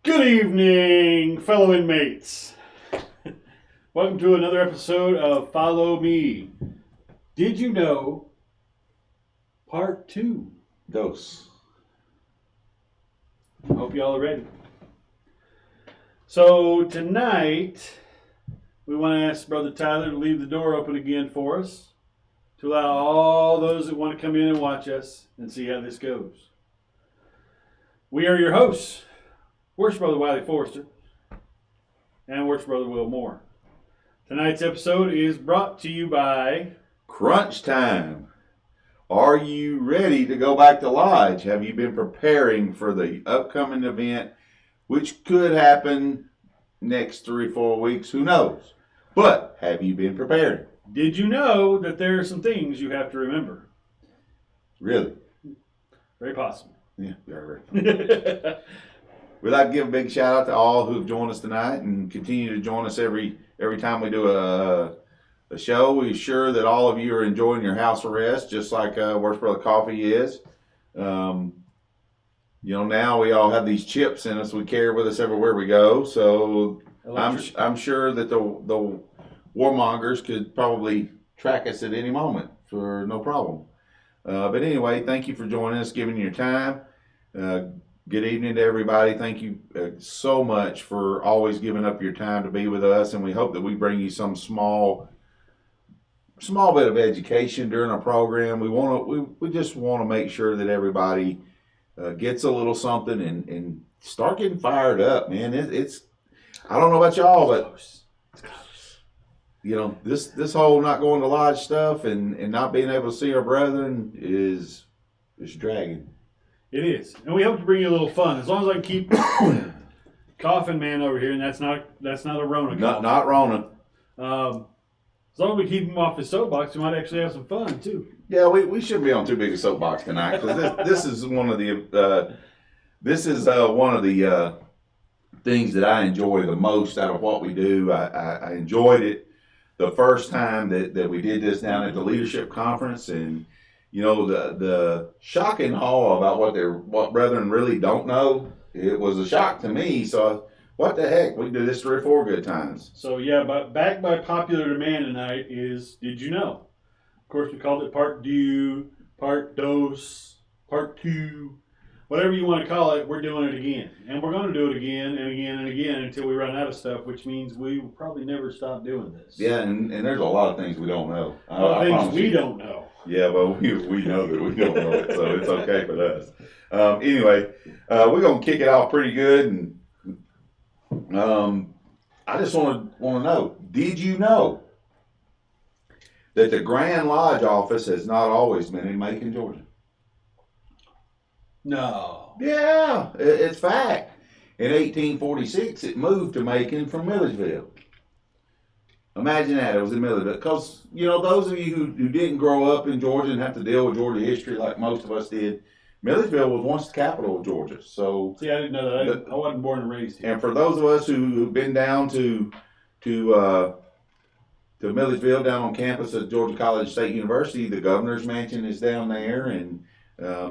Good evening, fellow inmates. Welcome to another episode of Follow Me. Did you know? Part 2. Deaux. Hope y'all are ready. So tonight, we want to ask Brother Tyler to leave the door open again for us, to allow all those that want to come in and watch us and see how this goes. We are your hosts, Worship Brother Wiley Forrester and Worship Brother Will Moore. Tonight's episode is brought to you by Crunch time. Are you ready to go back to Lodge? Have you been preparing for the upcoming event, which could happen next 3-4 weeks? Who knows? But have you been preparing? Did you know that there are some things you have to remember? Really? Very possible. Yeah, very. We'd like to give a big shout out to all who have joined us tonight and continue to join us every time we do a show. We're sure that all of you are enjoying your house arrest, just like Worship Brother Coffee is. Now we all have these chips in us we carry with us everywhere we go. So I'm sure that the warmongers could probably track us at any moment for no problem. But anyway, thank you for joining us, giving your time. Good evening to everybody. Thank you so much for always giving up your time to be with us, and we hope that we bring you some small bit of education during our program. We just want to make sure that everybody gets a little something and start getting fired up, man. It's I don't know about y'all, but this whole not going to lodge stuff and not being able to see our brethren is dragging. It is. And we hope to bring you a little fun. As long as I can keep coughing man over here, and that's not a Rona cough. Not Rona. As long as we keep him off his soapbox, we might actually have some fun too. Yeah, we shouldn't be on too big a soapbox tonight, because this is one of the things that I enjoy the most out of what we do. I enjoyed it the first time that we did this down at the leadership conference, and the shock and awe about what brethren really don't know. It was a shock to me. So what the heck? We do this 3 or 4 good times. So yeah, but back by popular demand tonight is Did You Know? Of course, we called it Part Deaux, Part Dose, Part 2, whatever you want to call it. We're doing it again, and we're going to do it again and again and again until we run out of stuff, which means we will probably never stop doing this. Yeah, and there's a lot of things we don't know. A lot of things we don't know. Yeah, well, we know that we don't know it, so it's okay for us. Anyway, we're going to kick it off pretty good, and I just want to know, did you know that the Grand Lodge office has not always been in Macon, Georgia? No. Yeah, it's fact. In 1846, it moved to Macon from Milledgeville. Imagine that, it was in Milledgeville. Because, those of you who didn't grow up in Georgia and have to deal with Georgia history like most of us did, Milledgeville was once the capital of Georgia. So, see, I didn't know that. I wasn't born and raised here. And for those of us who've been down to Milledgeville, down on campus at Georgia College State University, the governor's mansion is down there, and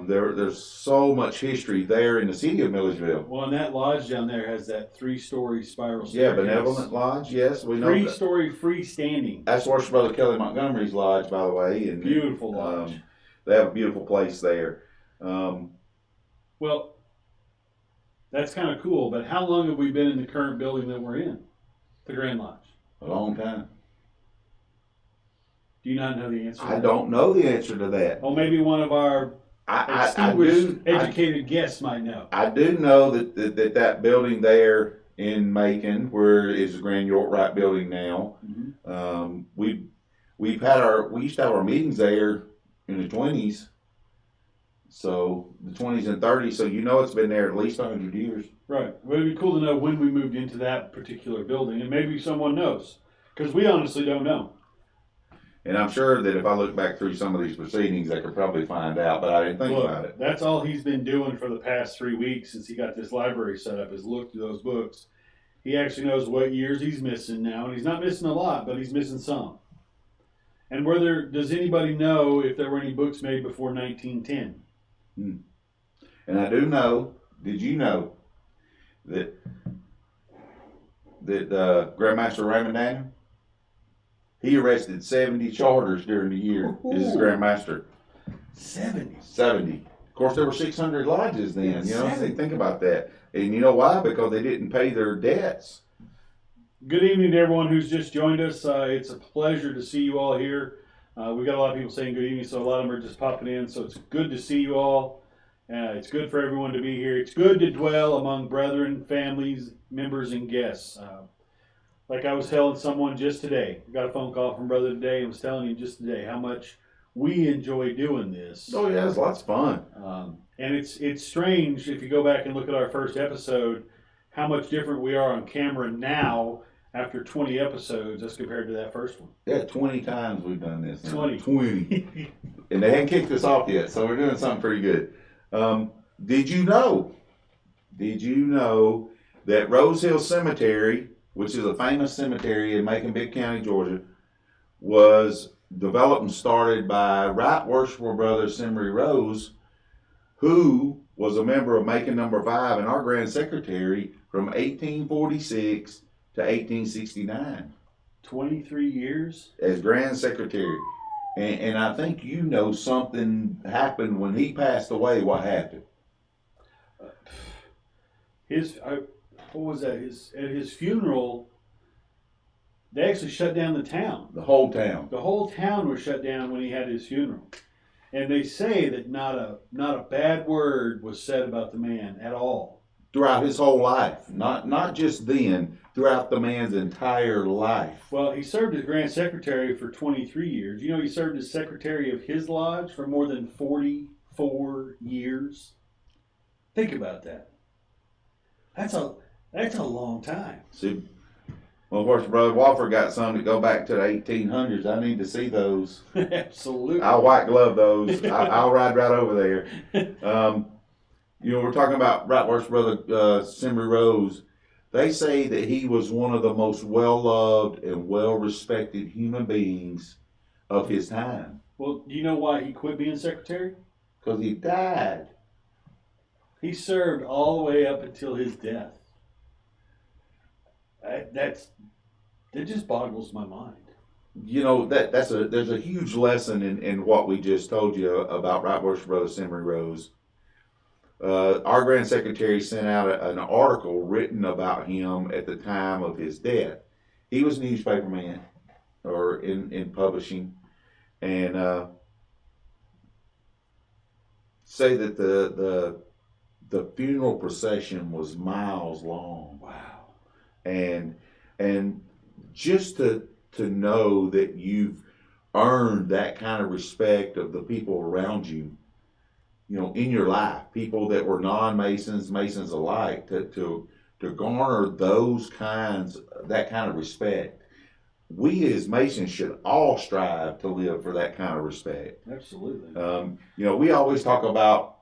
there's so much history there in the city of Milledgeville. Well, and that lodge down there has that 3-story spiral staircase. Yeah, Benevolent Lodge, yes, we know. 3-story freestanding. That's Worship Brother Kelly Montgomery's lodge, by the way. And beautiful lodge. They have a beautiful place there. Well, that's kind of cool, but how long have we been in the current building that we're in? The Grand Lodge? A long time. Do you not know the answer? I don't know the answer to that. Oh, maybe one of our educated guests might know. I do know that building there in Macon, where is the Grand York Wright building now, mm-hmm. We used to have our meetings there in the 20s. So the 20s and 30s, so it's been there at least 100 years. Right. Well, it'd be cool to know when we moved into that particular building, and maybe someone knows, because we honestly don't know. And I'm sure that if I look back through some of these proceedings, I could probably find out, but I didn't think about it. That's all he's been doing for the past 3 weeks since he got this library set up, is look through those books. He actually knows what years he's missing now, and he's not missing a lot, but he's missing some. And does anybody know if there were any books made before 1910? And I do know, did you know that Grandmaster Raymond Daniel, he arrested 70 charters during the year as his Grandmaster. 70. Of course, there were 600 lodges then. You know, so think about that. And you know why? Because they didn't pay their debts. Good evening to everyone who's just joined us. It's a pleasure to see you all here. We've got a lot of people saying good evening, so a lot of them are just popping in. So it's good to see you all. It's good for everyone to be here. It's good to dwell among brethren, families, members, and guests. Like I was telling someone just today, I got a phone call from brother today and was telling him just today how much we enjoy doing this. Oh yeah, it's lots of fun. And it's strange if you go back and look at our first episode, how much different we are on camera now after 20 episodes as compared to that first one. Yeah, 20 times we've done this. 20. And they hadn't kicked us off yet, so we're doing something pretty good. Did you know that Rose Hill Cemetery, which is a famous cemetery in Macon-Bibb County, Georgia, was developed and started by Right Worshipful Brother Emory Rose, who was a member of Macon number 5 and our Grand Secretary from 1846 to 1869. 23 years? As Grand Secretary. And I think you know something happened when he passed away. What happened? What was that? At his funeral, they actually shut down the town. The whole town. The whole town was shut down when he had his funeral. And they say that not a bad word was said about the man at all. Throughout his whole life. Not just then, throughout the man's entire life. Well, he served as Grand Secretary for 23 years. You know, he served as Secretary of his lodge for more than 44 years. Think about that. That's a long time. See, well, of course, Brother Walford got some that go back to the 1800s. I need to see those. Absolutely. I'll white glove those. I'll ride right over there. You know, we're talking about Right Worshipful Brother Emory Rose. They say that he was one of the most well-loved and well-respected human beings of his time. Well, do you know why he quit being secretary? Because he died. He served all the way up until his death. That just boggles my mind. You know, there's a huge lesson in what we just told you about Right Worshipful Brother Emory Rose. Our Grand Secretary sent out an article written about him at the time of his death. He was a newspaper man, or in publishing, and say that the funeral procession was miles long. Wow. And just to know that you've earned that kind of respect of the people around you, you know, in your life, people that were non-Masons, Masons alike, to garner that kind of respect. We as Masons should all strive to live for that kind of respect. Absolutely. You know, we always talk about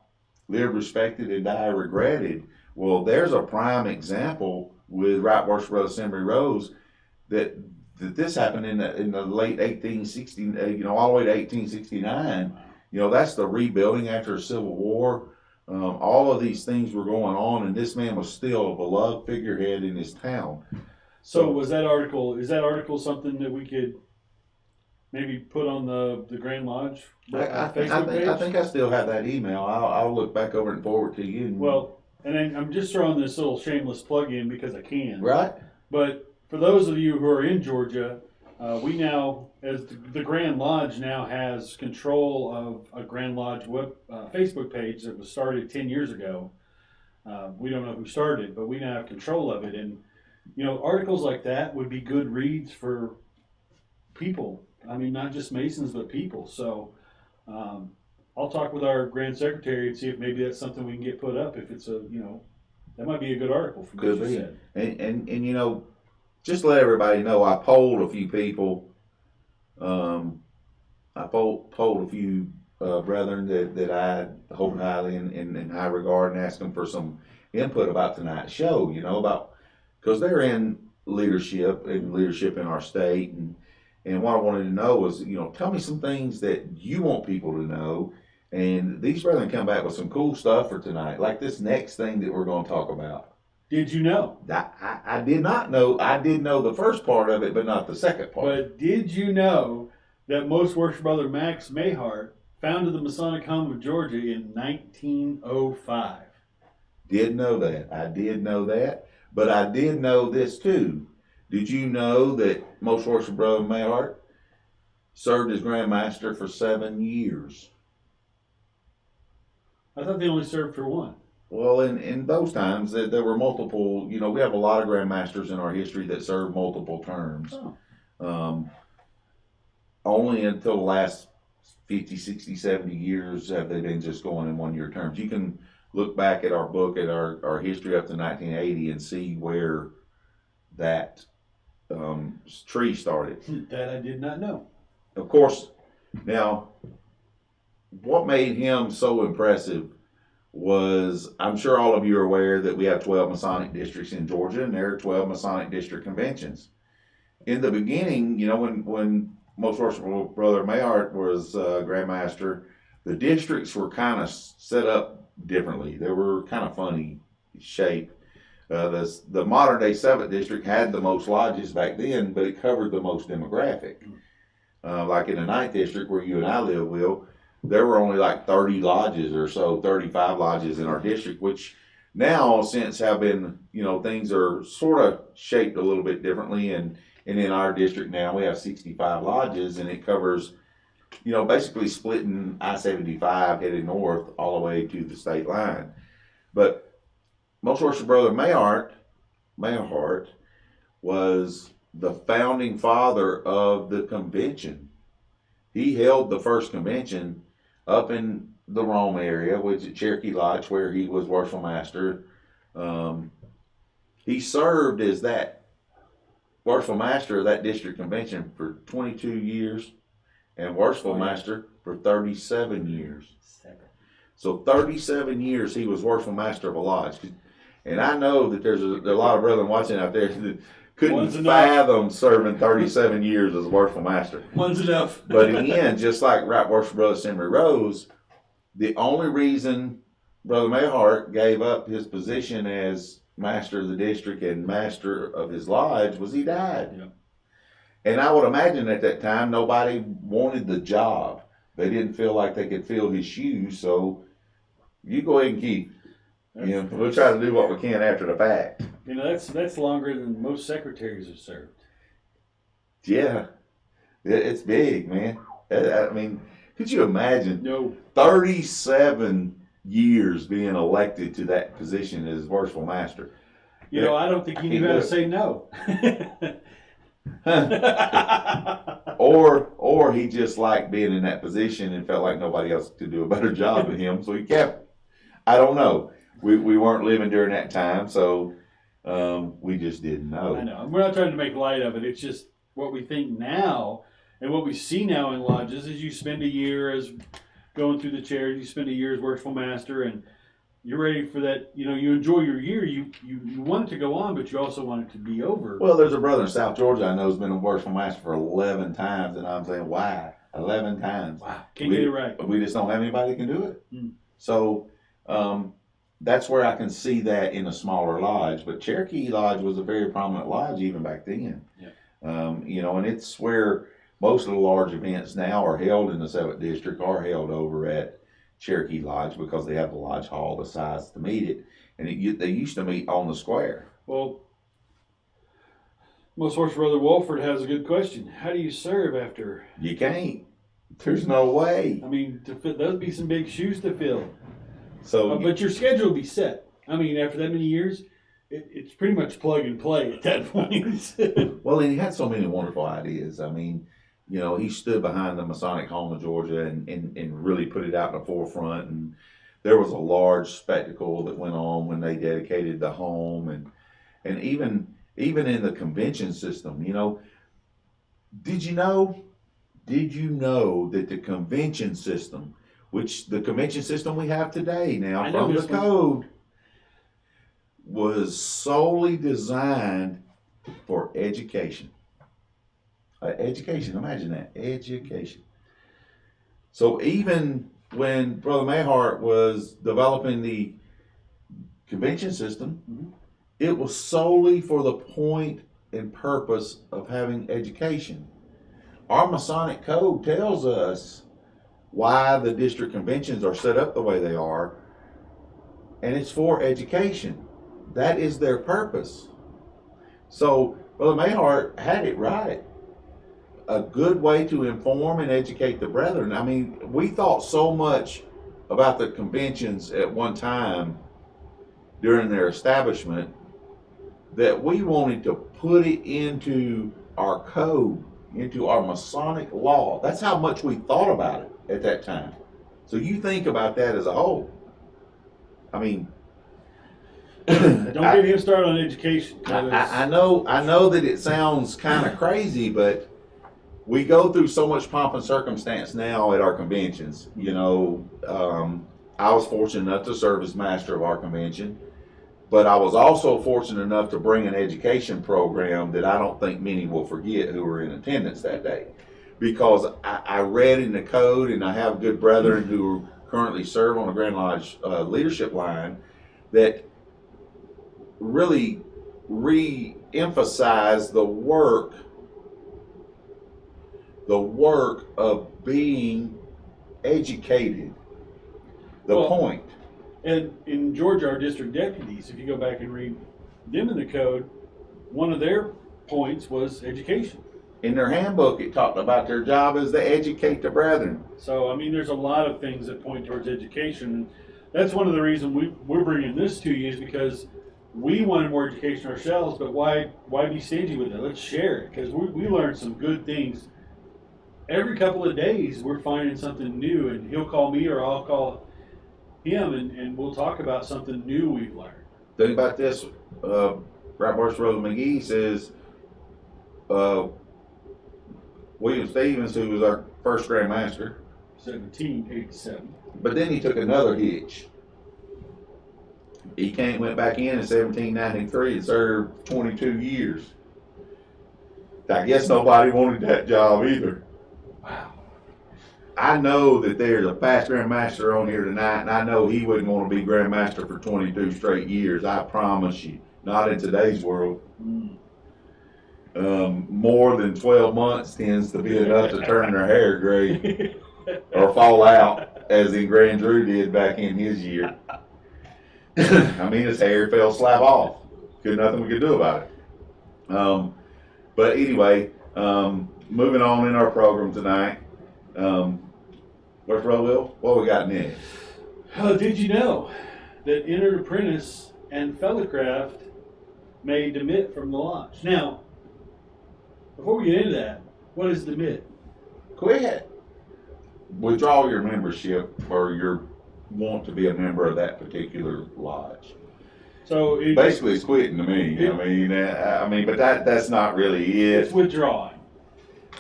live respected and die regretted. Well, there's a prime example with Right Worshipful Brother Emory Rose that this happened in the late 1860, you know, all the way to 1869. Wow. You know, that's the rebuilding after the Civil War. All of these things were going on, and this man was still a beloved figurehead in his town. So is that article something that we could maybe put on the Grand Lodge Facebook page? I think I still have that email. I'll look back over and forward to you. Well, and then I'm just throwing this little shameless plug in because I can. Right. But for those of you who are in Georgia, we now, as the Grand Lodge now has control of a Grand Lodge Facebook page that was started 10 years ago. We don't know who started it, but we now have control of it. And, you know, articles like that would be good reads for people. I mean, not just Masons, but people. So I'll talk with our Grand Secretary and see if maybe that's something we can get put up. If it's that might be a good article from what you said. And you know, just let everybody know, I polled a few people. I polled a few brethren that I hold highly in high regard and asked them for some input about tonight's show, you know, because they're in leadership in our state. And what I wanted to know was, you know, tell me some things that you want people to know. And these brethren come back with some cool stuff for tonight, like this next thing that we're going to talk about. Did you know? I did not know. I did know the first part of it, but not the second part. But did you know that Most Worship Brother Max Mayhart founded the Masonic Home of Georgia in 1905? Did know that. I did know that. But I did know this too. Did you know that Most Worship Brother Mayhart served as Grand Master for 7 years? I thought they only served for one. Well, in those times, there were multiple, we have a lot of Grand Masters in our history that served multiple terms. Oh. Only until the last 50, 60, 70 years have they been just going in 1-year terms. You can look back at our book, at our history up to 1980 and see where that tree started. That I did not know. Of course, now, what made him so impressive was, I'm sure all of you are aware that we have 12 Masonic districts in Georgia, and there are 12 Masonic district conventions. In the beginning, when Most Worshipful Brother Mayhart was Grand Master, the districts were kind of set up differently. They were kind of funny shape. The modern day 7th district had the most lodges back then, but it covered the most demographic. Like in the 9th district where you and I live, Will, there were only like 30 lodges or so, 35 lodges in our district, which now since have been, things are sort of shaped a little bit differently. And in our district now we have 65 lodges, and it covers, basically splitting I-75 headed north all the way to the state line. But Most Worship Brother Mayhart was the founding father of the convention. He held the first convention up in the Rome area, which is Cherokee Lodge, where he was Worshipful Master. He served as that Worshipful Master of that district convention for 22 years and Worshipful Master for 37 years. So 37 years he was Worshipful Master of a lodge. And I know that there are a lot of brethren watching out there that couldn't fathom serving 37 years as a Worshipful Master. One's enough. But again, just like Right Worshipful Brother Emory Rose, the only reason Brother Mayhart gave up his position as Master of the district and Master of his lodge was he died. Yeah. And I would imagine at that time nobody wanted the job. They didn't feel like they could fill his shoes, so you go ahead and keep. We'll try to do what we can after the fact. That's longer than most secretaries have served. Yeah, it's big, man. I mean, could you imagine? No. 37 years being elected to that position as Worshipful Master. I don't think he knew how to say no. or he just liked being in that position and felt like nobody else could do a better job than him, so he kept. I don't know. We weren't living during that time, so we just didn't know. I know. We're not trying to make light of it. It's just what we think now, and what we see now in lodges is you spend a year as going through the chairs, you spend a year as Worshipful Master, and you're ready for that. You enjoy your year. You want it to go on, but you also want it to be over. Well, there's a brother in South Georgia I know has been a Worshipful Master for 11 times, and I'm saying, why? 11 times. Wow. Can't get it right. We just don't have anybody that can do it. Hmm. So, that's where I can see that in a smaller lodge. But Cherokee Lodge was a very prominent lodge even back then. Yeah. And it's where most of the large events now are held in the 7th District are held over at Cherokee Lodge because they have the lodge hall the size to meet it. And they used to meet on the square. Well, Most Worshipful Brother Wolford has a good question. How do you serve after? You can't. There's no way. I mean, there'll be some big shoes to fill. So, but your schedule will be set. I mean, after that many years, it's pretty much plug and play at that point. Well, and he had so many wonderful ideas. I mean, he stood behind the Masonic Home of Georgia and really put it out in the forefront. And there was a large spectacle that went on when they dedicated the home, and even in the convention system. Did you know that the convention system, which the convention system we have today now from the code, was solely designed for education. Education, imagine that, education. So even when Brother Mayhart was developing the convention system, it was solely for the point and purpose of having education. Our Masonic code tells us why the district conventions are set up the way they are, and it's for education. That is their purpose. So Brother Mayhart had it right. A good way to inform and educate the brethren. I mean, we thought so much about the conventions at one time during their establishment that we wanted to put it into our code, into our Masonic law. That's how much we thought about it at that time. So you think about that as a whole. I mean, Don't get him started on education. I know that it sounds kind of crazy, but we go through so much pomp and circumstance now at our conventions. You know, I was fortunate enough to serve as master of our convention, but I was also fortunate enough to bring an education program that I don't think many will forget who were in attendance that day. Because I read in the code, and I have good brethren who currently serve on the Grand Lodge leadership line that really re-emphasize the work of being educated. The point. And in Georgia, our district deputies, if you go back and read them in the code, one of their points was education. In their handbook, it talked about their job as to educate the brethren. So, I mean, there's a lot of things that point towards education. And that's one of the reasons we're bringing this to you, is because we wanted more education ourselves, but why be stingy with it? Let's share it, because we learned some good things. Every couple of days, we're finding something new, and he'll call me or I'll call him, and we'll talk about something new we've learned. Think about this. Right, Rose McGee says, William Stevens, who was our first Grand Master, 1787. but then he took another hitch. He went back in 1793 and served 22 years. I guess nobody wanted that job either. Wow. I know that there's a past Grand Master on here tonight, and I know he wouldn't want to be Grand Master for 22 straight years. I promise you. Not in today's world. More than 12 months tends to be enough to turn their hair gray or fall out, as in Grand Drew did back in his year. I mean, his hair fell slap off. Nothing we could do about it. But anyway, moving on in our program tonight. Where's Will? What we got next? Did you know that entered apprentice and fellowcraft may demit from the lodge? Now, before we get into that, what is demit? Quit. Withdraw your membership, or your want to be a member of that particular lodge. So basically, it's quitting to me. I mean, but that's not really it. It's withdrawing.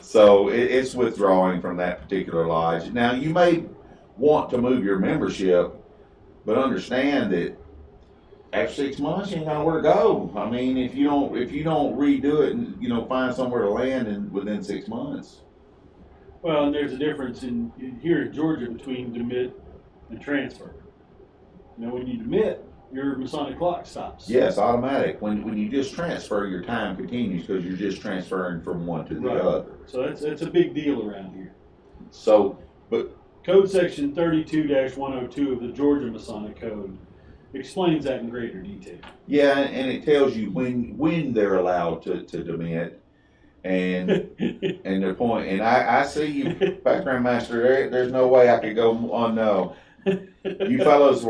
So it's withdrawing from that particular lodge. Now, you may want to move your membership, but understand that after 6 months, you ain't got nowhere to go. I mean, if you don't redo it and find somewhere to land within 6 months. Well, and there's a difference in here in Georgia between demit and transfer. When you demit, your Masonic clock stops. Yes, automatic. When you just transfer, your time continues because you're just transferring from one to the other. So that's a big deal around here. So, but Code Section 32-102 of the Georgia Masonic Code explains that in greater detail. Yeah, and it tells you when they're allowed to demit, and their point. And I see you, Background Master. There's no way I could go unknown. You fellows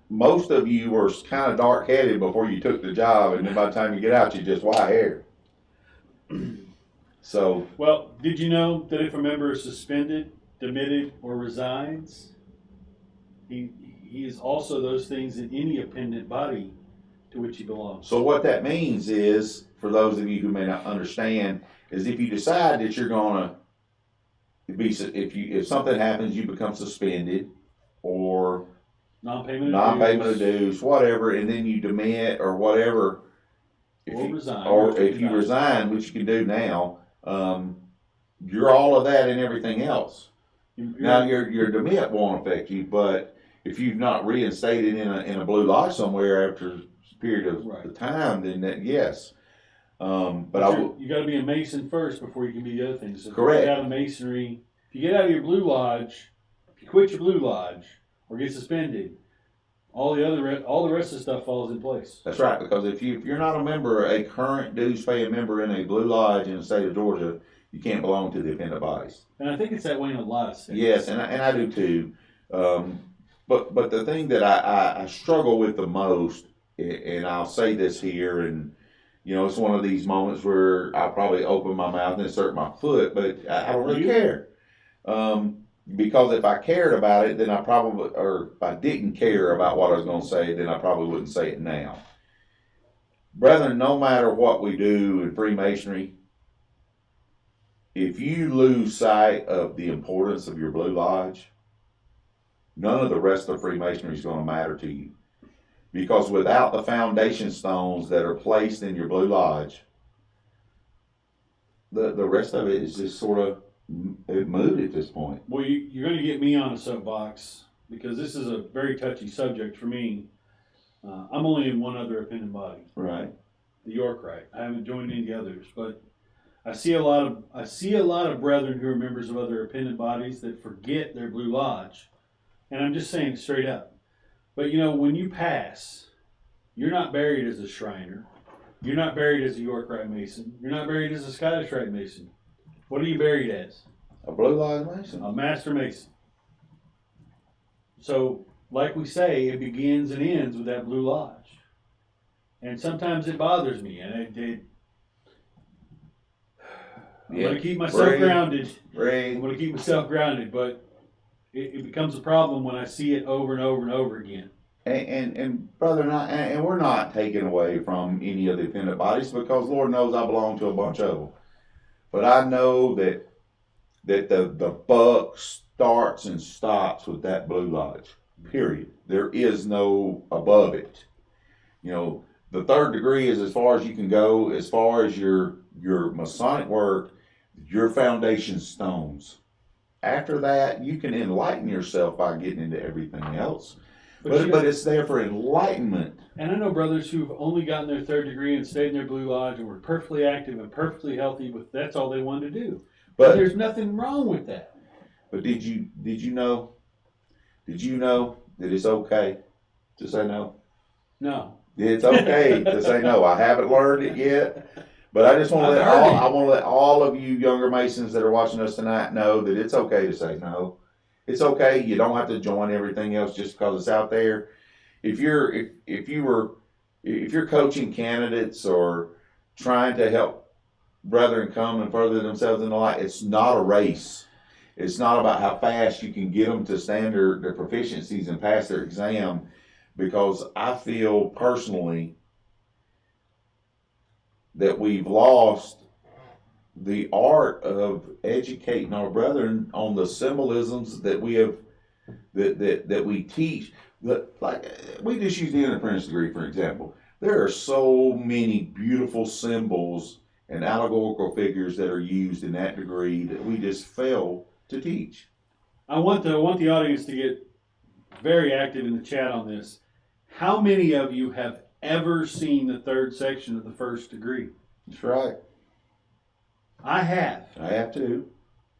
most of you were kind of dark-headed before you took the job, and then by the time you get out, you're just white hair. So. Well, did you know that if a member is suspended, demitted, or resigns, he is also those things in any appendant body to which he belongs. So what that means is, for those of you who may not understand, is if you decide that you're going to be, if something happens, you become suspended, or non-payment of dues, whatever, and then you demit or whatever, if you resign, which you can do now, you're all of that and everything else. Now your demit won't affect you, but if you've not reinstated in a blue lodge somewhere after period of Right. the time, then that, yes. But you got to be a Mason first before you can be the other things. So Correct. If you get out of Masonry, if you get out of your Blue Lodge, if you quit your Blue Lodge or get suspended, all the rest of the stuff falls in place. that's right, because if you're not a member, a current dues paying member in a Blue Lodge in the state of Georgia, you can't belong to the appendant bodies. And I think it's that way in a lot of states. Yes, and I do too. But the thing that I struggle with the most, and I'll say this here, and it's one of these moments where I'll probably open my mouth and insert my foot, but I don't really care. Because if I cared about it, then or if I didn't care about what I was going to say, then I probably wouldn't say it now. Brethren, no matter what we do in Freemasonry, if you lose sight of the importance of your Blue Lodge, none of the rest of Freemasonry is going to matter to you. Because without the foundation stones that are placed in your Blue Lodge, the rest of it is just sort of moot at this point. Well, you're going to get me on a soapbox because this is a very touchy subject for me. I'm only in one other appendant body, Right. the York Rite. I haven't joined any of the others, but I see a lot of brethren who are members of other appendant bodies that forget their Blue Lodge, and I'm just saying it straight up. But when you pass, you're not buried as a Shriner. You're not buried as a York Rite Mason. You're not buried as a Scottish Rite Mason. What are you buried as? A Blue Lodge Mason. A Master Mason. So, like we say, it begins and ends with that Blue Lodge. And sometimes it bothers me, and I'm going to keep myself grounded. I'm going to keep myself grounded, but it becomes a problem when I see it over and over and over again. And brother, and we're not taking away from any of the appendant bodies, because Lord knows I belong to a bunch of them. But I know that the buck starts and stops with that Blue Lodge. Period. There is no above it. The third degree is as far as you can go, as far as your Masonic work, your foundation stones. After that, you can enlighten yourself by getting into everything else. But it's there for enlightenment. And I know brothers who've only gotten their third degree and stayed in their Blue Lodge and were perfectly active and perfectly healthy, but that's all they wanted to do. But there's nothing wrong with that. But did you know that it's okay to say no? No. It's okay to say no. I haven't learned it yet, but I just want to let all of you younger Masons that are watching us tonight know that it's okay to say no. It's okay. You don't have to join everything else just because it's out there. If you're coaching candidates or trying to help brethren come and further themselves in the light, it's not a race. It's not about how fast you can get them to standard their proficiencies and pass their exam, because I feel personally that we've lost the art of educating our brethren on the symbolisms that we have, that we teach. Like we just use the apprentice degree, for example. There are so many beautiful symbols and allegorical figures that are used in that degree that we just fail to teach. I want the audience to get very active in the chat on this. How many of you have ever seen the third section of the first degree? That's right. I have. I have too.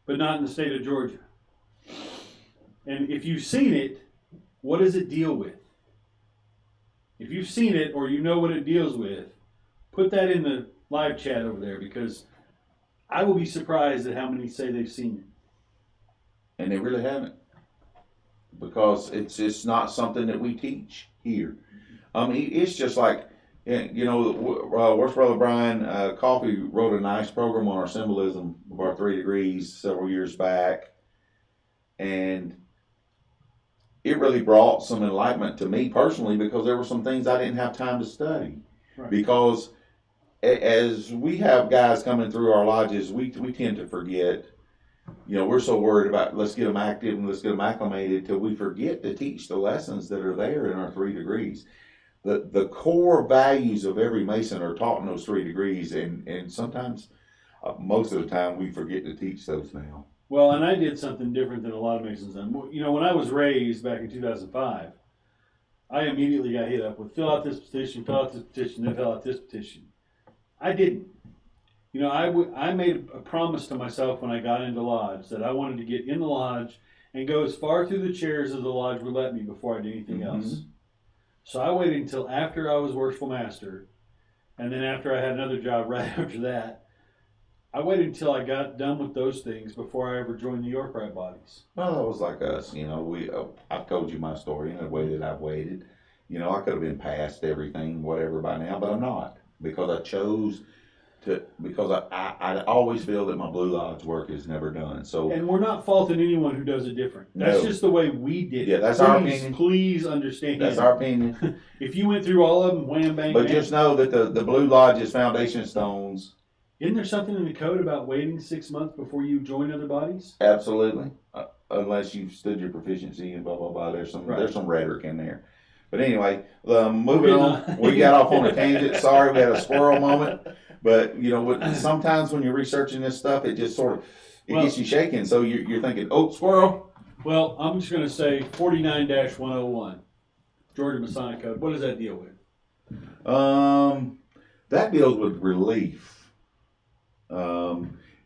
But not in the state of Georgia. And if you've seen it, what does it deal with? If you've seen it or you know what it deals with, put that in the live chat over there, because I will be surprised at how many say they've seen it. And they really haven't. Because it's not something that we teach here. It's just like, Worst Brother Brian Coffey wrote a nice program on our symbolism of our 3 degrees several years back. And it really brought some enlightenment to me personally, because there were some things I didn't have time to study. Right. Because as we have guys coming through our lodges, we tend to forget. We're so worried about let's get them active and let's get them acclimated till we forget to teach the lessons that are there in our 3 degrees. The core values of every Mason are taught in those 3 degrees, and sometimes, most of the time, we forget to teach those now. Well, and I did something different than a lot of Masons done. When I was raised back in 2005, I immediately got hit up with fill out this petition, then fill out this petition. I didn't. You know, I made a promise to myself when I got into lodge that I wanted to get in the lodge and go as far through the chairs as the lodge would let me before I did anything else. So I waited until after I was worshipful master, and then after I had another job right after that. I waited until I got done with those things before I ever joined the York Rite bodies. Well, it was like us, you know. I've told you my story in the way that I've waited. You know, I could have been past everything, whatever by now, but I'm not, because I chose to. Because I always feel that my Blue Lodge work is never done. So, and we're not faulting anyone who does it different. That's just the way we did it. Yeah, that's our opinion. Please understand. That's our opinion. If you went through all of them, wham, bang, but bang. just know that the Blue Lodge's foundation stones. Isn't there something in the code about waiting 6 months before you join other bodies? Absolutely, unless you've stood your proficiency and blah blah blah. There's some rhetoric in there. But anyway, moving on. We got off on a tangent. Sorry, we had a squirrel moment. But you know, sometimes when you're researching this stuff, it just sort of gets you shaking. So you're thinking, oh, squirrel. Well, I'm just going to say 49-101, Georgia Masonic Code. What does that deal with? That deals with relief.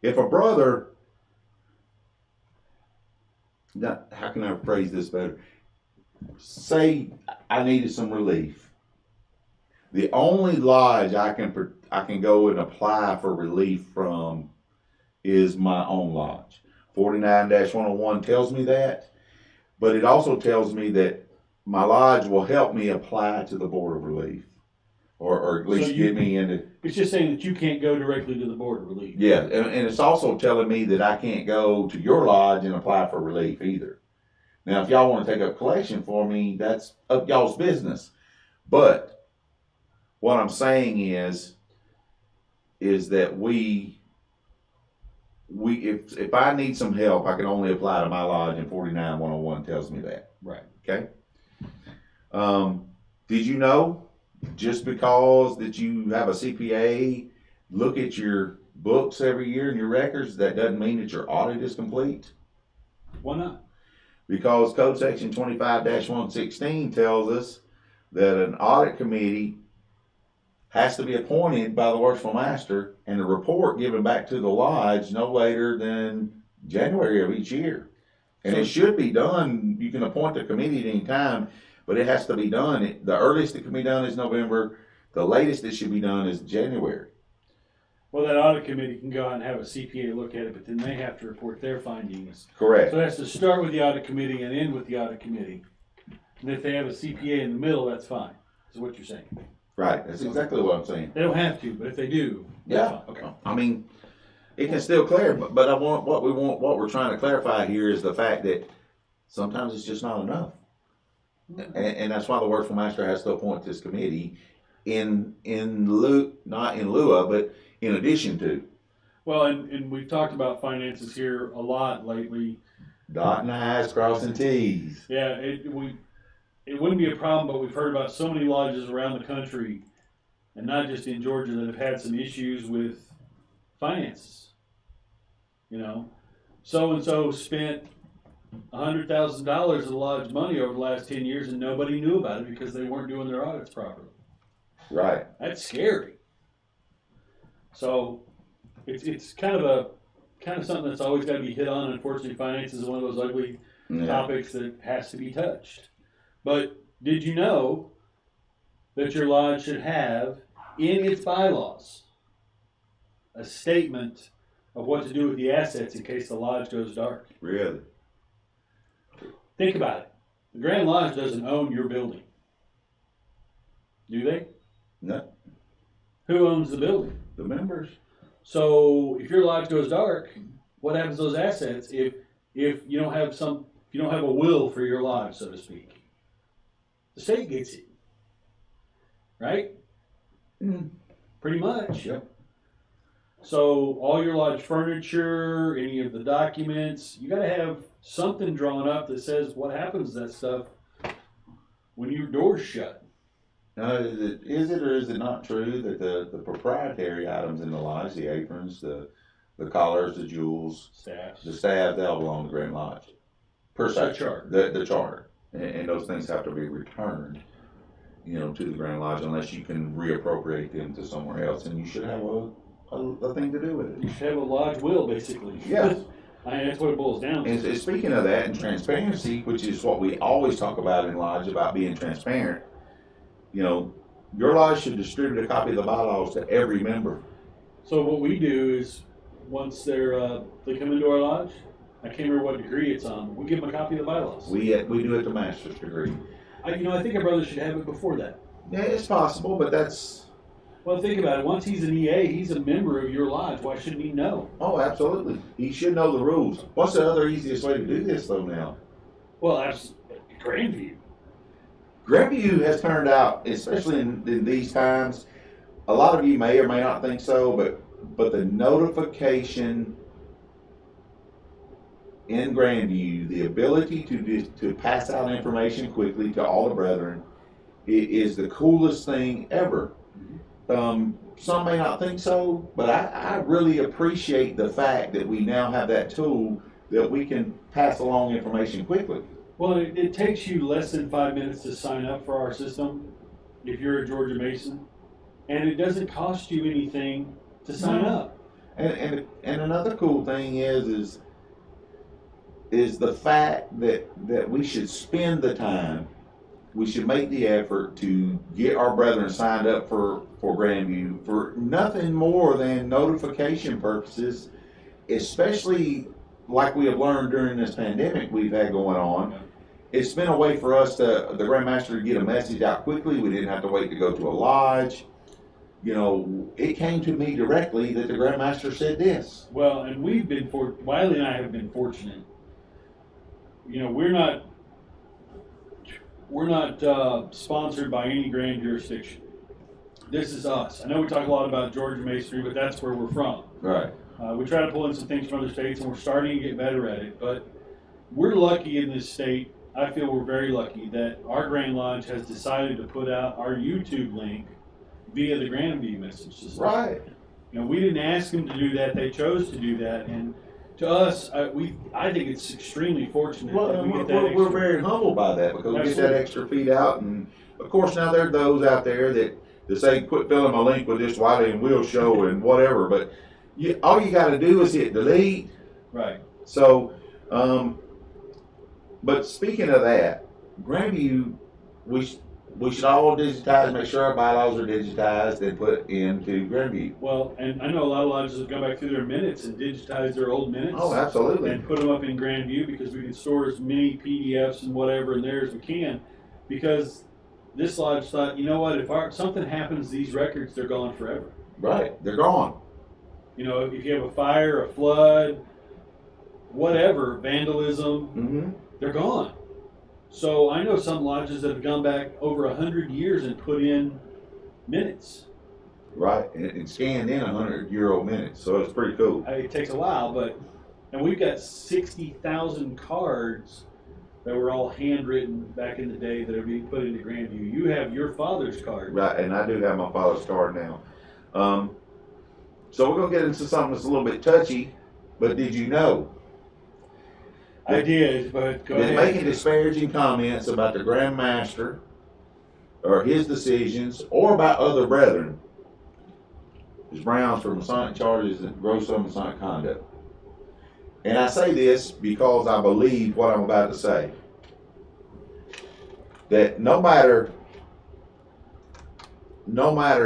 If a brother, how can I phrase this better? Say I needed some relief. The only lodge I can go and apply for relief from is my own lodge. 49-101 tells me that, but it also tells me that my lodge will help me apply to the Board of Relief. Or at least get me into. It's just saying that you can't go directly to the Board of Relief. Yeah, and it's also telling me that I can't go to your lodge and apply for relief either. Now, if y'all want to take up collection for me, that's up y'all's business. But what I'm saying is that if I need some help, I can only apply to my lodge, and 49-101 tells me that. Right. Okay. Did you know? Just because that you have a CPA look at your books every year and your records, that doesn't mean that your audit is complete. Why not? Because Code Section 25-116 tells us that an audit committee has to be appointed by the worshipful master and the report given back to the lodge no later than January of each year. And it should be done. You can appoint the committee at any time, but it has to be done. The earliest it can be done is November. The latest it should be done is January. Well, that audit committee can go out and have a CPA look at it, but then they have to report their findings. Correct. So it has to start with the audit committee and end with the audit committee. And if they have a CPA in the middle, that's fine, is what you're saying. Right. That's exactly what I'm saying. They don't have to, but if they do, that's fine. Okay. I mean, it can still clear, but I want what we're trying to clarify here is the fact that sometimes it's just not enough. And that's why the worshipful master has to appoint this committee not in lieu of, but in addition to. Well, and we've talked about finances here a lot lately. Dotting I's, crossing T's. Yeah, it wouldn't be a problem, but we've heard about so many lodges around the country, and not just in Georgia, that have had some issues with finances. You know, so-and-so spent $100,000 of the lodge money over the last 10 years, and nobody knew about it because they weren't doing their audits properly. Right. That's scary. So it's kind of something that's always got to be hit on. Unfortunately, finances is one of those ugly topics that has to be touched. But did you know that your lodge should have in its bylaws a statement of what to do with the assets in case the lodge goes dark? Really? Think about it. The Grand Lodge doesn't own your building. Do they? No. Who owns the building? The members. So if your lodge goes dark, what happens to those assets if you don't have a will for your lodge, so to speak? The state gets it. Right? Pretty much. Yep. So all your lodge furniture, any of the documents, you got to have something drawn up that says what happens to that stuff when your door's shut. Now, is it or is it not true that the proprietary items in the lodge, the aprons, the collars, the jewels, the staff, they all belong to Grand Lodge? Per se. The charter. The charter. And those things have to be returned. to the Grand Lodge unless you can reappropriate them to somewhere else, and you should have a thing to do with it. You should have a lodge will, basically. Yes. That's what it boils down to. And speaking of that and transparency, which is what we always talk about in lodge, about being transparent, your lodge should distribute a copy of the bylaws to every member. So what we do is, once they come into our lodge, I can't remember what degree it's on, we give them a copy of the bylaws. We do it to master's degree. I think our brother should have it before that. Yeah, it's possible, but that's... Well, think about it. Once he's an EA, he's a member of your lodge. Why shouldn't he know? Oh, absolutely. He should know the rules. What's the other easiest way to do this, though, now? Well, that's Grandview. Grandview has turned out, especially in these times, a lot of you may or may not think so, but the notification in Grandview, the ability to pass out information quickly to all the brethren, it is the coolest thing ever. Some may not think so, but I really appreciate the fact that we now have that tool that we can pass along information quickly. Well, it takes you less than 5 minutes to sign up for our system if you're a Georgia Mason, and it doesn't cost you anything to sign up. And another cool thing is the fact that we should spend the time, we should make the effort to get our brethren signed up for Grandview for nothing more than notification purposes, especially like we have learned during this pandemic we've had going on. It's been a way for us, the Grand Master, to get a message out quickly. We didn't have to wait to go to a lodge. It came to me directly that the Grand Master said this. Well, and Wiley and I have been fortunate. We're not sponsored by any grand jurisdiction. This is us. I know we talk a lot about Georgia Masonry, but that's where we're from. Right. We try to pull in some things from other states, and we're starting to get better at it. But we're lucky in this state. I feel we're very lucky that our Grand Lodge has decided to put out our YouTube link via the Grandview message system. Right. We didn't ask them to do that. They chose to do that. And to us, I think it's extremely fortunate that we get that extra. We're very humbled by that because we get that extra feed out. And, of course, now there are those out there that say, quit filling my link with this Wiley and Will show and whatever. But all you got to do is hit delete. Right. So, but speaking of that, Grandview, we should all digitize, make sure our bylaws are digitized and put into Grandview. Well, and I know a lot of lodges have gone back through their minutes and digitized their old minutes. Oh, absolutely. And put them up in Grandview because we can store as many PDFs and whatever in there as we can. Because this lodge thought, if something happens to these records, they're gone forever. Right, they're gone. If you have a fire, a flood, whatever, vandalism, they're gone. So I know some lodges that have gone back over 100 years and put in minutes. Right, and scanned in 100-year-old minutes, so it's pretty cool. It takes a while, and we've got 60,000 cards that were all handwritten back in the day that are being put into Grandview. You have your father's card. Right, and I do have my father's card now. So we're going to get into something that's a little bit touchy, but did you know? I did, but go ahead. Making disparaging comments about the Grand Master or his decisions or about other brethren is grounds for Masonic charges and gross unmasonic conduct. And I say this because I believe what I'm about to say. That no matter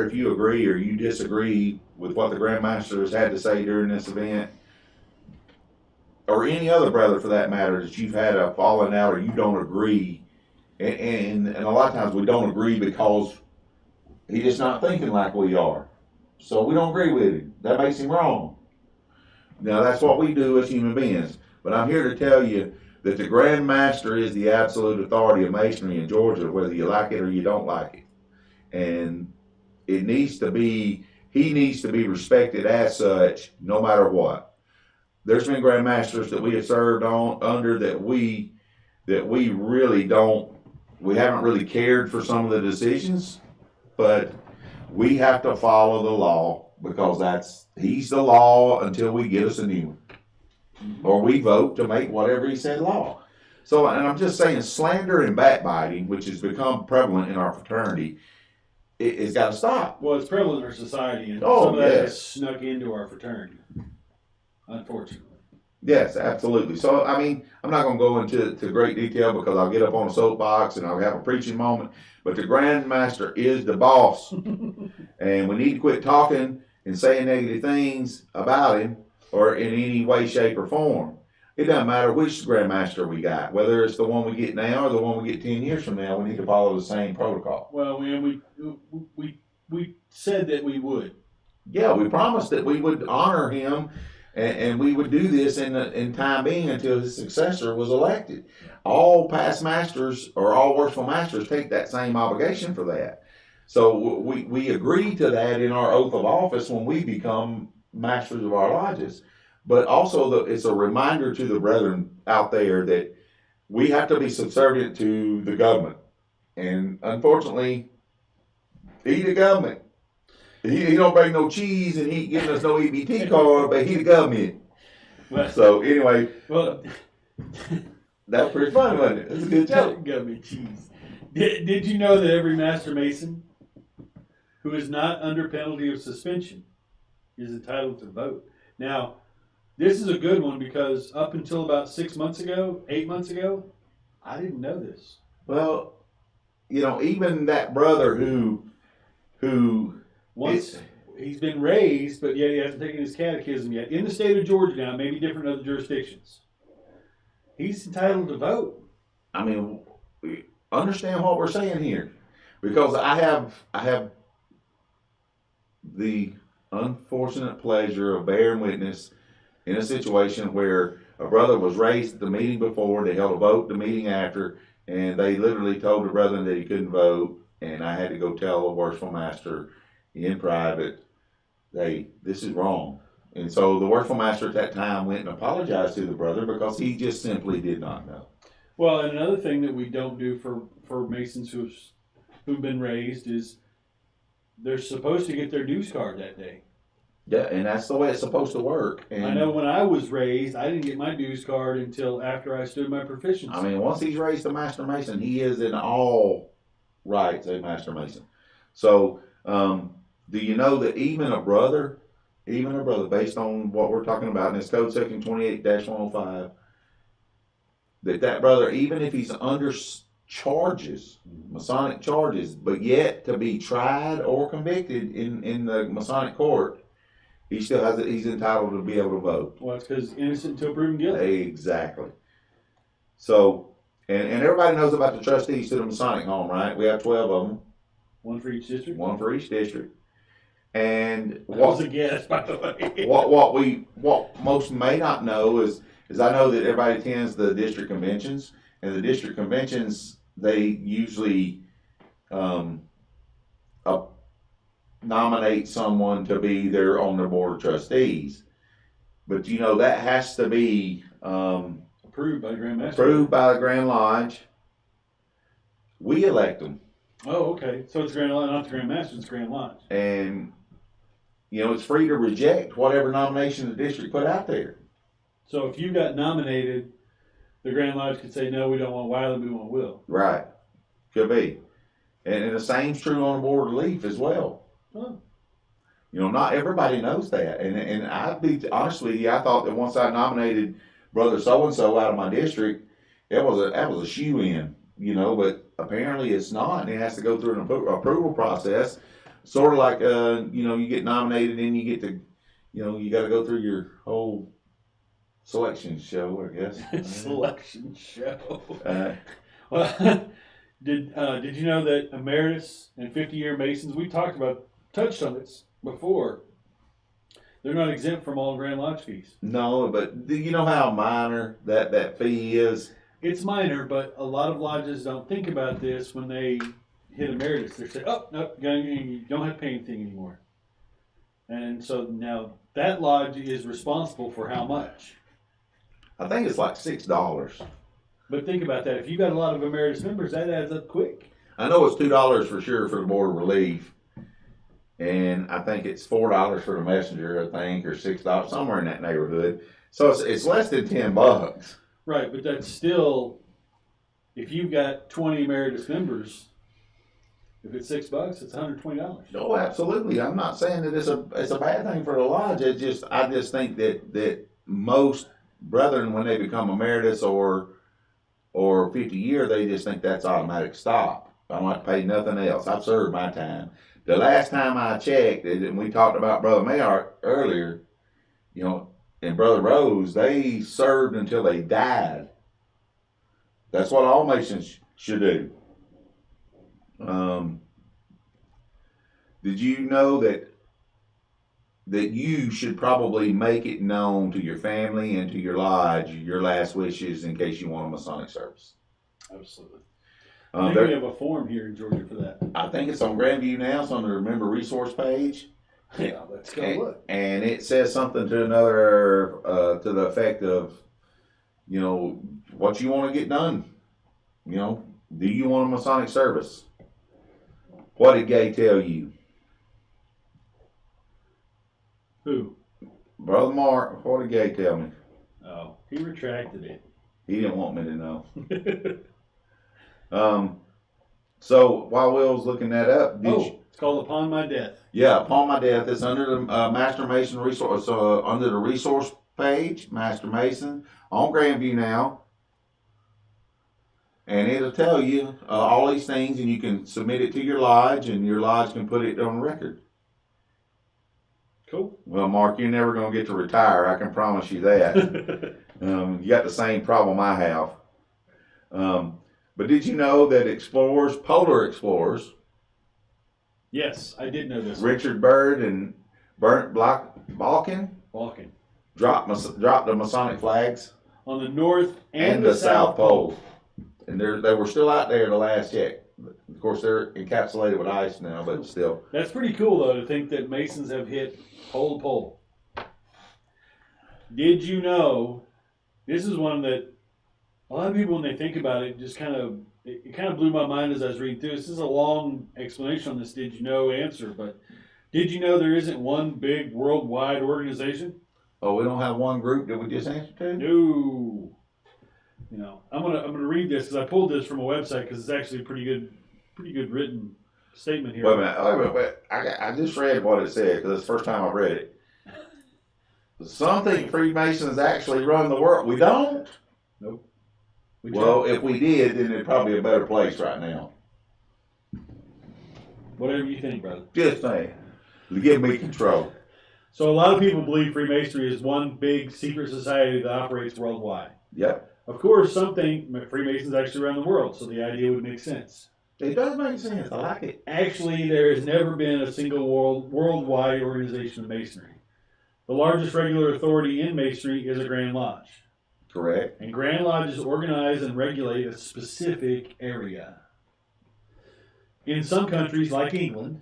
if you agree or you disagree with what the Grand Master has had to say during this event, or any other brother for that matter, that you've had a falling out or you don't agree, and a lot of times we don't agree because he's just not thinking like we are. So we don't agree with him. That makes him wrong. Now that's what we do as human beings. But I'm here to tell you that the Grand Master is the absolute authority of Masonry in Georgia, whether you like it or you don't like it. And he needs to be respected as such, no matter what. There's been Grand Masters that we have served under that we really we haven't really cared for some of the decisions, but we have to follow the law because he's the law until we get us a new one. Or we vote to make whatever he said law. So, and I'm just saying, slander and backbiting, which has become prevalent in our fraternity, it's got to stop. Well, it's prevalent in our society, and Oh, some of that yes. has snuck into our fraternity, unfortunately. Yes, absolutely. So, I mean, I'm not going to go into great detail because I'll get up on a soapbox and I'll have a preaching moment. But the Grand Master is the boss, and we need to quit talking and saying negative things about him or in any way, shape, or form. It doesn't matter which Grand Master we got, whether it's the one we get now or the one we get 10 years from now. We need to follow the same protocol. Well, we said that we would. Yeah, we promised that we would honor him. And we would do this in time being until his successor was elected. All past masters or all worshipful masters take that same obligation for that. So we agree to that in our oath of office when we become masters of our lodges. But also it's a reminder to the brethren out there that we have to be subservient to the government. And unfortunately, he the government. He don't bring no cheese and he ain't giving us no EBT card, but he the government. Well, So anyway, well, that was pretty fun, wasn't it? It was a good joke. Government cheese. Did you know that every Master Mason who is not under penalty of suspension is entitled to vote? Now, this is a good one because up until about 8 months ago, I didn't know this. Well, even that brother who Once he's been raised, but yet he hasn't taken his catechism yet. In the state of Georgia now, maybe different other jurisdictions, he's entitled to vote. I mean, understand what we're saying here, because I have the unfortunate pleasure of bearing witness in a situation where a brother was raised at the meeting before, they held a vote the meeting after, and they literally told the brethren that he couldn't vote, and I had to go tell the worshipful master in private, hey, this is wrong. And so the worshipful master at that time went and apologized to the brother because he just simply did not know. Well, and another thing that we don't do for Masons who've been raised is they're supposed to get their dues card that day. Yeah, and that's the way it's supposed to work. And I know when I was raised, I didn't get my dues card until after I stood my proficiency. I mean, once he's raised a Master Mason, he is in all rights a Master Mason. So, do you know that even a brother, based on what we're talking about in this code section 28-105, that brother, even if he's under charges, Masonic charges, but yet to be tried or convicted in the Masonic court, he's entitled to be able to vote. Well, it's because innocent until proven guilty. Exactly. So, and everybody knows about the trustees to the Masonic home, right? We have 12 of them. One for each district? One for each district. And that was a guess, by the way. what most may not know is I know that everybody attends the district conventions, and the district conventions, they usually nominate someone to be there on the board of trustees. But that has to be approved by the Grand Master. Approved by the Grand Lodge. We elect them. Oh, okay. So it's Grand Lodge, not the Grand Master, it's Grand Lodge. And it's free to reject whatever nomination the district put out there. So if you got nominated, the Grand Lodge could say, no, we don't want Wiley, we want Will. Right. Could be. And the same's true on the Board of Relief as well. Oh. Not everybody knows that. And I'd be honest with you, I thought that once I nominated Brother So-and-so out of my district, that was a shoe-in, but apparently it's not. And it has to go through an approval process. Sort of like, you get nominated and you get to, you got to go through your whole selection show, I guess. Selection show. Well, did you know that Emeritus and 50-year Masons, we touched on this before, they're not exempt from all Grand Lodge fees. No, but do you know how minor that fee is? It's minor, but a lot of lodges don't think about this when they hit Emeritus. They say, oh, no, you don't have to pay anything anymore. And so now that lodge is responsible for how much? I think it's like $6. But think about that. If you got a lot of Emeritus members, that adds up quick. I know it's $2 for sure for the Board of Relief. And I think it's $4 for the messenger, or $6, somewhere in that neighborhood. So it's less than $10. Right, but that's still if you've got 20 emeritus members, if it's $6, it's $120. Oh, absolutely. I'm not saying that it's a bad thing for the lodge. I just think that most brethren, when they become emeritus or 50-year, they just think that's automatic stop. I don't have to pay nothing else. I've served my time. The last time I checked, and we talked about Brother Mayart earlier, and Brother Rose, they served until they died. That's what all Masons should do. Did you know that you should probably make it known to your family and to your lodge your last wishes in case you want a Masonic service? Absolutely. I think we have a form here in Georgia for that. I think it's on Grandview now. It's on the Remember Resource page. Yeah, let's go look. And it says something to another, to the effect of, what you want to get done. Do you want a Masonic service? What did Gay tell you? Who? Brother Mark. What did Gay tell me? Oh, he retracted it. He didn't want me to know. So while Will's looking that up, it's called Upon My Death. Yeah, Upon My Death. It's under the Master Mason resource, under the resource page, Master Mason, on Grandview now. And it'll tell you all these things, and you can submit it to your lodge, and your lodge can put it on record. Cool. Well, Mark, you're never going to get to retire. I can promise you that. You got the same problem I have. But did you know that polar explorers, yes, I did know this. Richard Byrd and Bernd Balkan dropped the Masonic flags on the North and the South Pole. And they were still out there the last check. Of course, they're encapsulated with ice now, but still. That's pretty cool, though, to think that Masons have hit pole to pole. Did you know, this is one that a lot of people, when they think about it, just it kind of blew my mind as I was reading through. This is a long explanation on this did you know answer, but did you know there isn't one big worldwide organization? Oh, we don't have one group that we just answered to? No. I'm gonna read this because I pulled this from a website because it's actually a pretty good written statement here. Wait a minute. I just read what it said because it's the first time I read it. Some think Freemasons actually run the world. We don't? Nope. Well, if we did, then it'd probably be a better place right now. Whatever you think, brother. Just saying. Give me control. So a lot of people believe Freemasonry is one big secret society that operates worldwide. Yep. Of course, some think Freemasons actually run the world, so the idea would make sense. It does make sense. I like it. Actually, there has never been a single worldwide organization of Masonry. The largest regular authority in Masonry is a Grand Lodge. Correct. And Grand Lodges organize and regulate a specific area. In some countries, like England,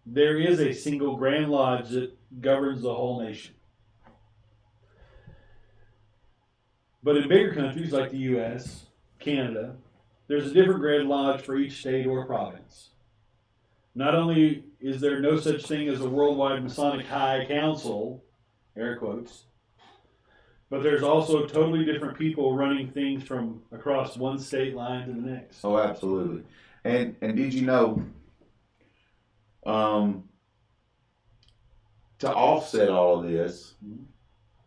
there is a single Grand Lodge that governs the whole nation. But in bigger countries like the U.S., Canada, there's a different Grand Lodge for each state or province. Not only is there no such thing as a worldwide Masonic High Council, air quotes, but there's also totally different people running things from across one state line to the next. Oh, absolutely. And did you know, to offset all of this,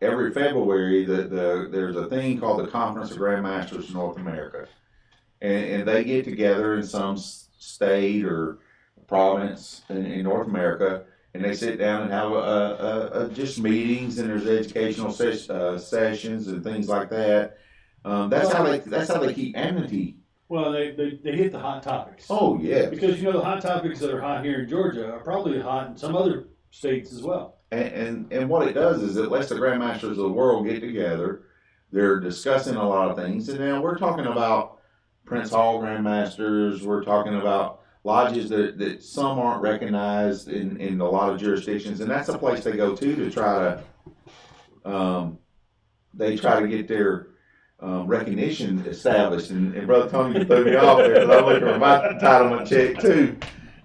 every February there's a thing called the Conference of Grand Masters of North America. And they get together in some state or province in North America, and they sit down and have just meetings, and there's educational sessions and things like that. That's how they keep amity. Well, they hit the hot topics. Oh, yeah. Because the hot topics that are hot here in Georgia are probably hot in some other states as well. And what it does is it lets the Grandmasters of the world get together. They're discussing a lot of things, and now we're talking about Prince Hall Grandmasters. We're talking about lodges that some aren't recognized in a lot of jurisdictions, and that's a place they go to try to get their recognition established. And Brother Tony threw me off there because I'm looking for my entitlement check too.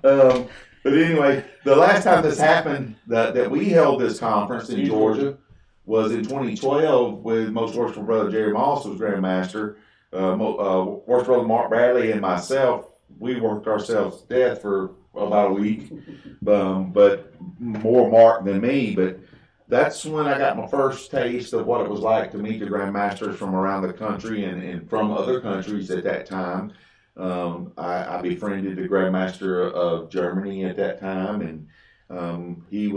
But anyway, the last time this happened, that we held this conference in Georgia, was in 2012 with Most Worshipful Brother Jerry Moss was Grandmaster. Worst Brother Mark Bradley and myself, we worked ourselves to death for about a week, but more Mark than me. But that's when I got my first taste of what it was like to meet the Grandmasters from around the country and from other countries at that time. I befriended the Grandmaster of Germany at that time, and he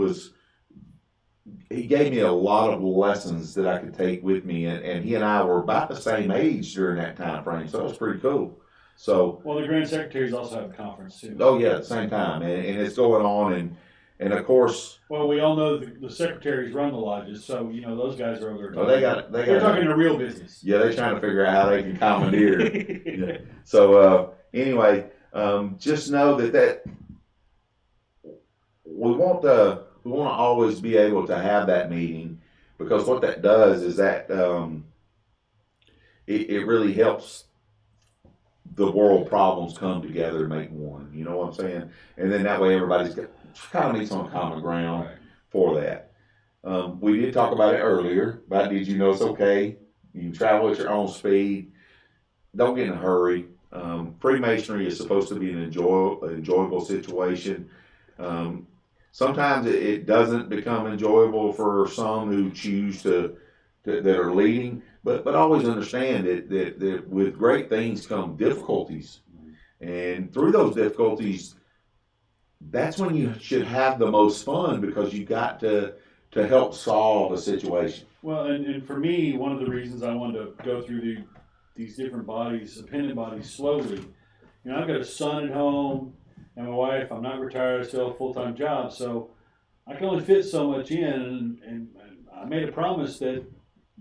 gave me a lot of lessons that I could take with me, and he and I were about the same age during that time frame, so it was pretty cool. So, well, the Grand Secretaries also have a conference too. oh yeah, at the same time, and it's going on, and of course. Well, we all know the secretaries run the lodges, so you know those guys are over there. Oh, they're talking to real business. Yeah, they're trying to figure out how they can commandeer. Yeah. So anyway, just know that we want to always be able to have that meeting, because what that does is that it really helps the world problems come together to make one. You know what I'm saying? And then that way everybody's kind of meets on common ground for that. We did talk about it earlier, but did you know it's okay? You can travel at your own speed. Don't get in a hurry. Freemasonry is supposed to be an enjoyable situation. Sometimes it doesn't become enjoyable for some who choose that are leading, but always understand that with great things come difficulties. And through those difficulties, that's when you should have the most fun, because you got to help solve a situation. Well, and for me, one of the reasons I wanted to go through these different bodies, appendant bodies, slowly, you know, I've got a son at home and my wife. I'm not retired, I still have a full-time job, so I can only fit so much in, and I made a promise that,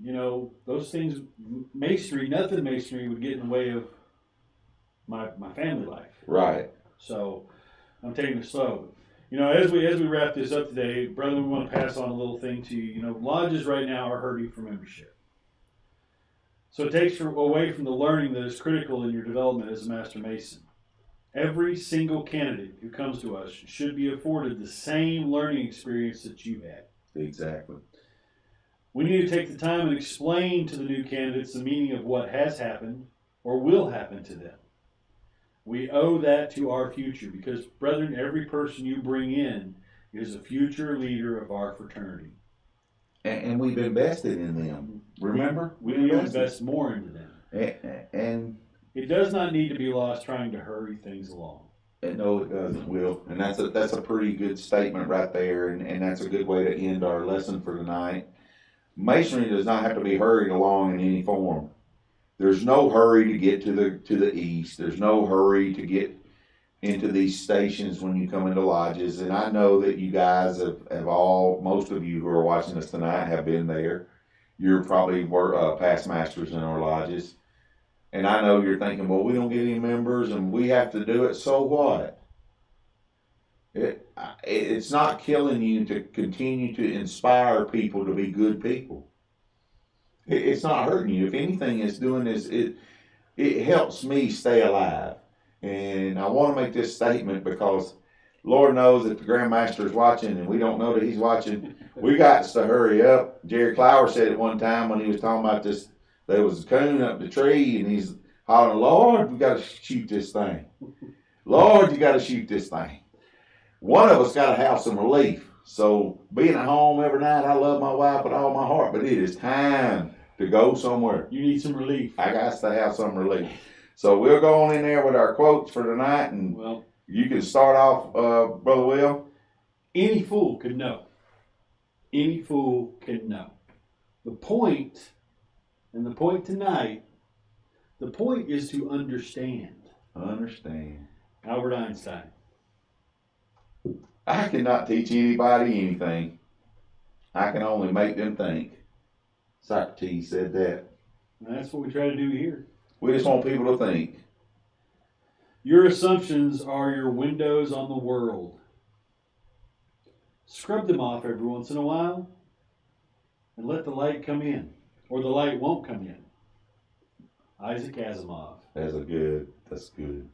you know, those things, nothing masonry would get in the way of my family life. Right. So I'm taking it slow. You know, as we wrap this up today, brother, we want to pass on a little thing to you. You know, lodges right now are hurting for membership. So it takes away from the learning that is critical in your development as a Master Mason. Every single candidate who comes to us should be afforded the same learning experience that you had. Exactly. We need to take the time and explain to the new candidates the meaning of what has happened or will happen to them. We owe that to our future, because, brethren, every person you bring in is a future leader of our fraternity. And we've invested in them. Remember? We need to invest more into them. And it does not need to be lost trying to hurry things along. No, it doesn't, Will. And that's a pretty good statement right there, and that's a good way to end our lesson for tonight. Masonry does not have to be hurried along in any form. There's no hurry to get to the east. There's no hurry to get into these stations when you come into lodges. And I know that you guys most of you who are watching us tonight have been there. You're probably past masters in our lodges. And I know you're thinking, well, we don't get any members and we have to do it, so what? It's not killing you to continue to inspire people to be good people. It's not hurting you. If anything, it's doing is it helps me stay alive. And I want to make this statement because Lord knows that the Grandmaster is watching, and we don't know that he's watching. We got to hurry up. Jerry Clower said it one time when he was talking about this. There was a coon up the tree, and he's hollering, "Lord, we got to shoot this thing. Lord, you got to shoot this thing." One of us got to have some relief. So being at home every night, I love my wife with all my heart, but it is time to go somewhere. You need some relief. I got to have some relief. So we'll go on in there with our quotes for tonight, and you can start off, Brother Will. Any fool can know. Any fool can know. The point tonight, the point is to understand. Understand. Albert Einstein. I cannot teach anybody anything. I can only make them think. Socrates said that. And that's what we try to do here. We just want people to think. Your assumptions are your windows on the world. Scrub them off every once in a while and let the light come in, or the light won't come in. Isaac Asimov. That's good.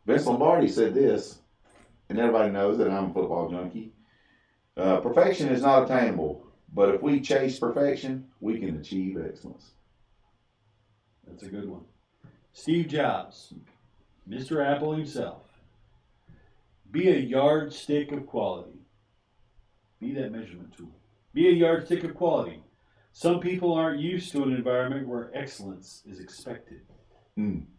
Vince Lombardi said this, and everybody knows that I'm a football junkie. Perfection is not attainable, but if we chase perfection, we can achieve excellence. That's a good one. Steve Jobs, Mr. Apple himself. Be a yardstick of quality. Be that measurement tool. Be a yardstick of quality. Some people aren't used to an environment where excellence is expected. Think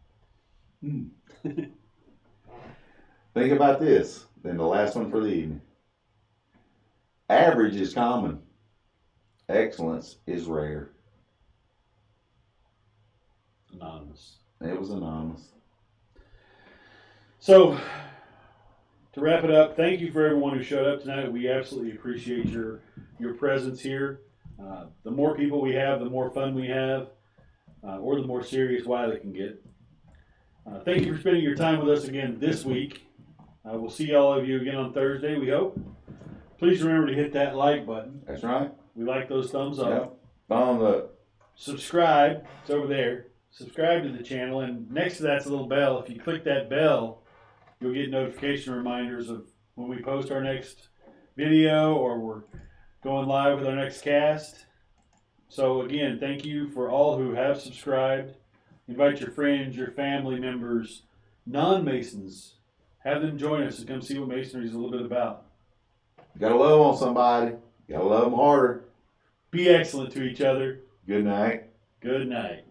about this. Then the last one for the evening. Average is common. Excellence is rare. Anonymous. It was anonymous. So, to wrap it up, thank you for everyone who showed up tonight. We absolutely appreciate your presence here. The more people we have, the more fun we have, or the more serious Wiley can get. Thank you for spending your time with us again this week. We'll see all of you again on Thursday, we hope. Please remember to hit that like button. That's right. We like those thumbs up. Yep. On the Subscribe. It's over there. Subscribe to the channel, and next to that's a little bell. If you click that bell, you'll get notification reminders of when we post our next video or we're going live with our next cast. So again, thank you for all who have subscribed. Invite your friends, your family members, non-Masons. Have them join us and come see what Masonry is a little bit about. you gotta love on somebody. You gotta love them harder. Be excellent to each other. Good night. Good night.